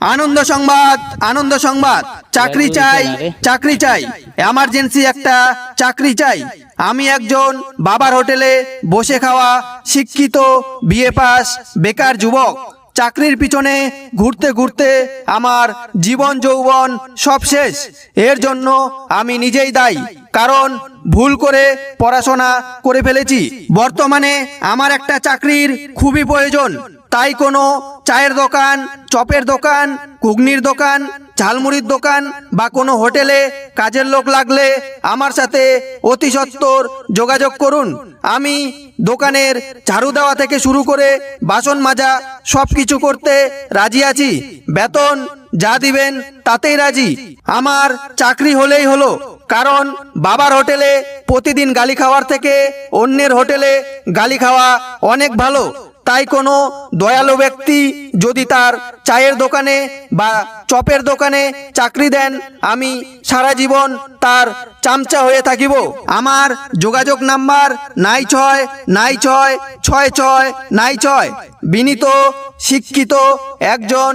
আনন্দ সংবাদ, আনন্দ সংবাদ। চাকরি চাই, চাকরি চাই, এমার্জেন্সি একটা চাকরি চাই। আমি একজন বাবার হোটেলে বসে খাওয়া শিক্ষিত বিএ পাস বেকার যুবক। চাকরির পিছনে ঘুরতে ঘুরতে আমার জীবন যৌবন সব শেষ। এর জন্য আমি নিজেই দায়ী, কারণ ভুল করে পড়াশোনা করে ফেলেছি। বর্তমানে আমার একটা চাকরির খুবই প্রয়োজন। তাই কোনো চায়ের দোকান, চপের দোকান, ঘুগনির দোকান, ঝালমুড়ির দোকান বা কোনো হোটেলে কাজের লোক লাগলে আমার সাথে অতি সত্বর যোগাযোগ করুন। আমি দোকানের ঝাড়ু দেওয়া থেকে শুরু করে বাসন মাজা সব কিছু করতে রাজি আছি। বেতন যা দিবেন তাতেই রাজি। আমার চাকরি হলেই হলো, কারণ বাবার হোটেলে প্রতিদিন গালি খাওয়ার থেকে অন্যের হোটেলে গালি খাওয়া অনেক ভালো। তাই কোনো দয়ালু ব্যক্তি যদি তার চায়ের দোকানে বা চপের দোকানে চাকরি দেন, আমি সারা জীবন তার চামচা হয়ে থাকিব। আমার যোগাযোগ নাম্বার 96966696। বিনীত শিক্ষিত একজন